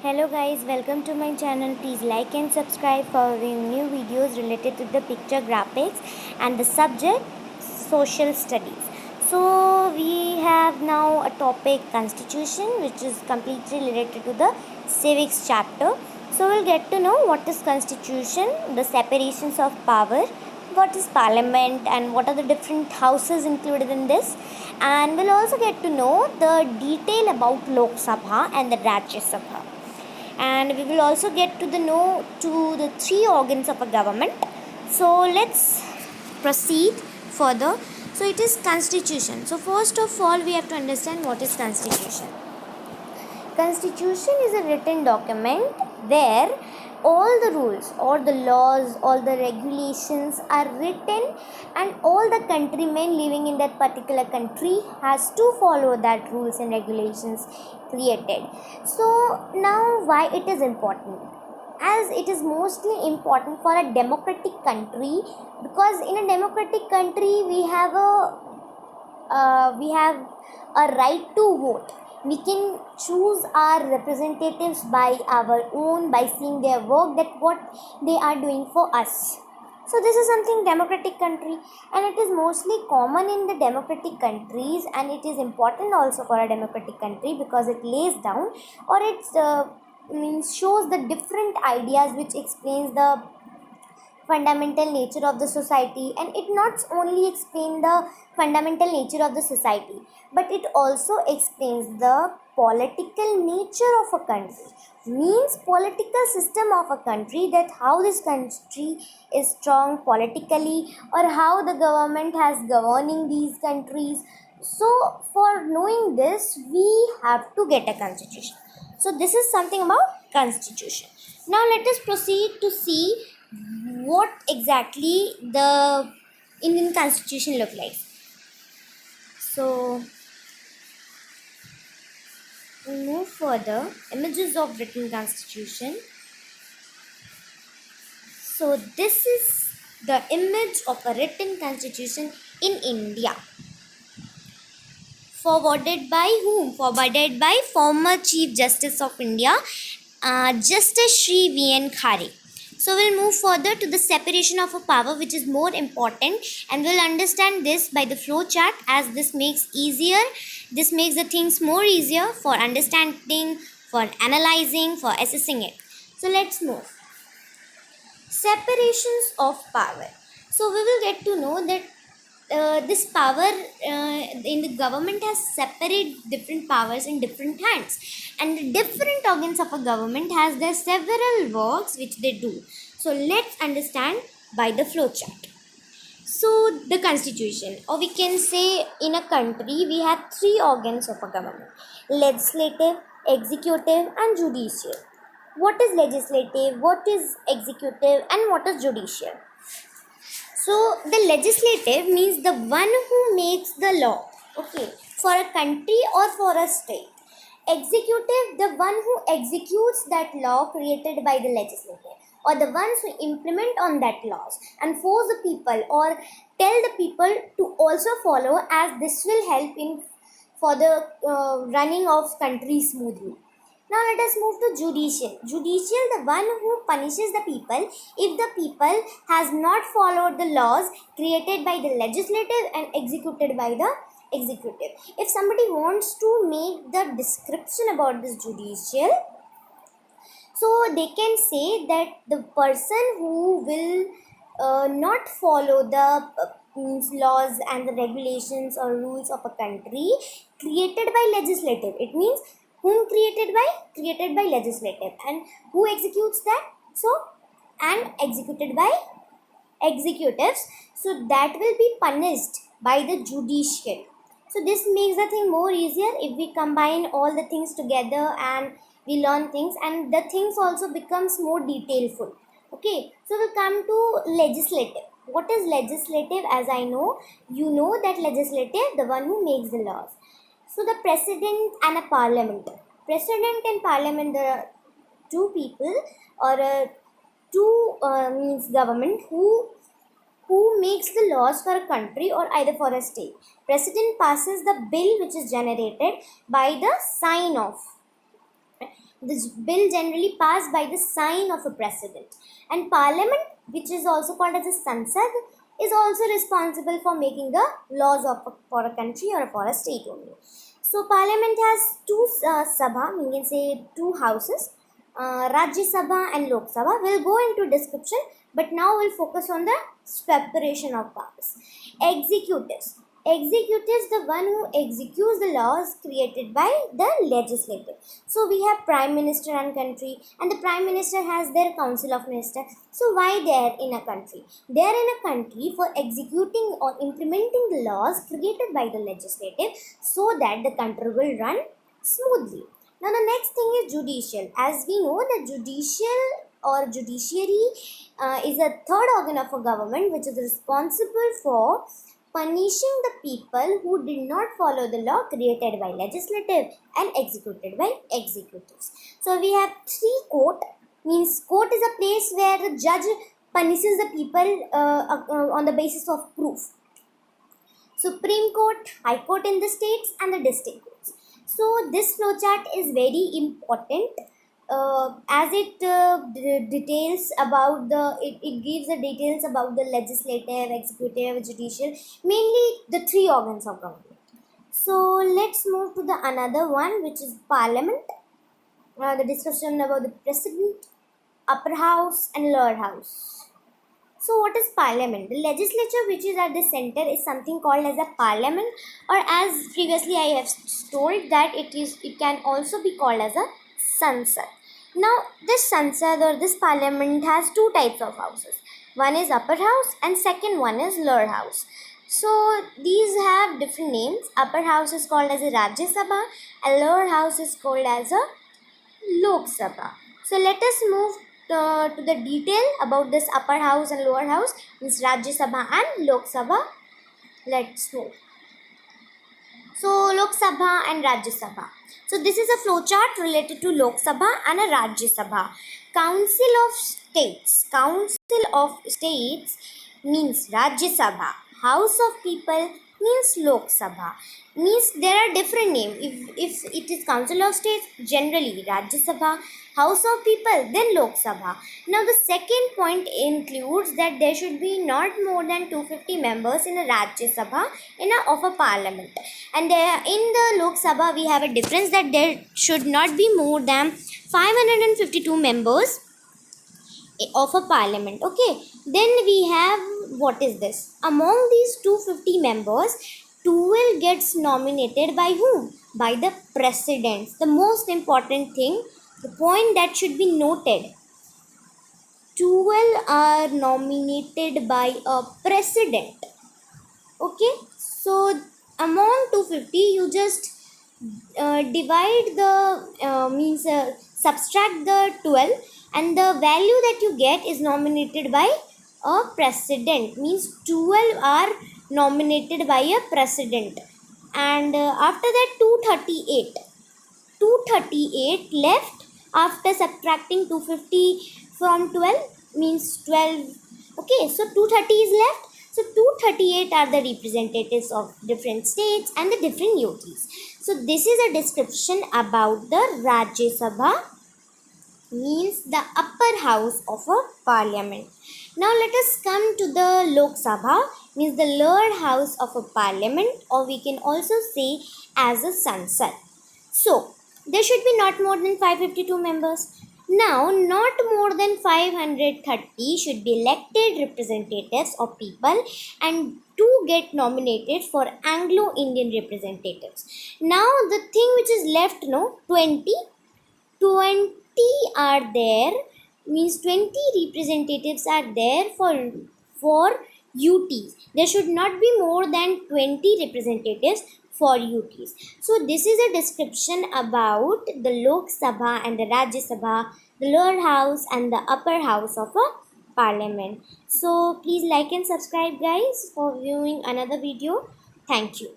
Hello guys, welcome to my channel. Please like and subscribe for new videos related to the picture graphics and the subject social studies. So we have now a topic constitution which is completely related to the civics chapter. So we'll get to know what is constitution, the separations of power, what is parliament and what are the different houses included in this, and we'll also get to know the detail about Lok Sabha and the Rajya Sabha, and we will also get to the know to the three organs of a government. So let's proceed further. So it is constitution. So first of all we have to understand what is constitution. Constitution is a written document where all the rules or the laws, all the regulations are written, and all the countrymen living in that particular country has to follow that rules and regulations created. So now why it is important? As it is mostly important for a democratic country, because in a democratic country we have a right to vote. We can choose our representatives by our own, by seeing their work, that what they are doing for us. So this is something democratic country, and it is mostly common in the democratic countries, and it is important also for a democratic country because it lays down, or it means shows the different ideas which explains the fundamental nature of the society. And it not only explains the fundamental nature of the society, but it also explains the political nature of a country, means political system of a country, that how this country is strong politically, or how the government has governing these countries. So for knowing this we have to get a constitution. So this is something about constitution. Now let us proceed to see what exactly the Indian constitution look like. So we move further. Images of written constitution. So this is the image of a written constitution in India. Forwarded by whom? Forwarded by former Chief Justice of India, Justice Shri V.N. Khare. So we'll move further to the separation of a power, which is more important, and we'll understand this by the flow chart, as this makes the things more easier for understanding, for analyzing, for assessing it. So let's move. Separations of power. So we will get to know that this power in the government has separate different powers in different hands, and the different organs of a government has their several works which they do. So let's understand by the flow chart. So the constitution, or we can say in a country we have three organs of a government: legislative, executive and judicial. What is legislative, what is executive and what is judicial? So the legislative means the one who makes the law, okay, for a country or for a state. Executive, the one who executes that law created by the legislative, or the ones who implement on that laws and force the people or tell the people to also follow, as this will help in for the running of country smoothly. Now let us move to judicial. Judicial, the one who punishes the people if the people has not followed the laws created by the legislative and executed by the executive. If somebody wants to make the description about this judicial, so they can say that the person who will not follow the laws and the regulations or rules of a country created by legislative. It means whom created by legislative, and who executes that, so and executed by executives, so that will be punished by the judicial. So this makes the thing more easier if we combine all the things together and we learn things, and the things also becomes more detailful. Okay, so we'll come to legislative. What is legislative? As I know, you know that legislative, the one who makes the laws. So the president and a parliament. President and parliament, there are two people, or two means government who makes the laws for a country or either for a state. President passes the bill which is generated by the sign off. This bill generally passed by the sign of a president. And parliament, which is also called as a Sansad, is also responsible for making the laws for a country or for a state only. So parliament has two sabha, we can say two houses, Rajya Sabha and Lok Sabha. We'll go into description, but now we'll focus on the separation of powers. Executives. Executives, the one who executes the laws created by the legislative. So we have prime minister and country, and the prime minister has their council of ministers. So why they are in a country? They are in a country for executing or implementing the laws created by the legislative, so that the country will run smoothly. Now the next thing is judicial. As we know, the judicial or judiciary is a third organ of a government which is responsible for punishing the people who did not follow the law created by legislative and executed by executives. So we have three court, means court is a place where the judge punishes the people on the basis of proof. Supreme Court, High Court in the states, and the district courts. So this flowchart is very important as it details about it gives the details about the legislative, executive, judicial, mainly the three organs of government. So let's move to the another one, which is parliament. The discussion about the president, upper house, and lower house. So what is parliament? The legislature which is at the center is something called as a parliament, or as previously I have told that it can also be called as a Sansad. Now this Sansad or this parliament has two types of houses. One is upper house and second one is lower house. So these have different names. Upper house is called as a Rajya Sabha and lower house is called as a Lok Sabha. So let us move to the detail about this upper house and lower house, means Rajya Sabha and Lok Sabha. Let's move. So Lok Sabha and Rajya Sabha. So this is a flowchart related to Lok Sabha and a Rajya Sabha. Council of States. Council of States means Rajya Sabha. House of People means Lok Sabha. Means there are different names. If it is Council of States, generally Rajya Sabha. House of People, then Lok Sabha. Now the second point includes that there should be not more than 250 members in a Rajya Sabha of a parliament. And in the Lok Sabha we have a difference that there should not be more than 552 members of a parliament. Okay, then we have, what is this? Among these 250 members, 12 gets nominated by whom? By the president. The most important thing, the point that should be noted, 12 are nominated by a president. Okay, so among 250 you just divide the subtract the 12, and the value that you get is nominated by a president, means 12 are nominated by a president. And after that 238 left after subtracting 250 from 12, means 12. Okay, so 230 is left. So 238 are the representatives of different states and the different UTs. So this is a description about the Rajya Sabha, means the upper house of a parliament. Now let us come to the Lok Sabha, means the lower house of a parliament, or we can also say as a Sansad. So there should be not more than 552 members. Now, not more than 530 should be elected representatives of people, and 2 get nominated for Anglo-Indian representatives. Now, the thing which is left, 20 are there, means 20 representatives are there for UTs. There should not be more than 20 representatives for UTs. So this is a description about the Lok Sabha and the Rajya Sabha, the lower house and the upper house of a parliament. So please like and subscribe guys for viewing another video. Thank you.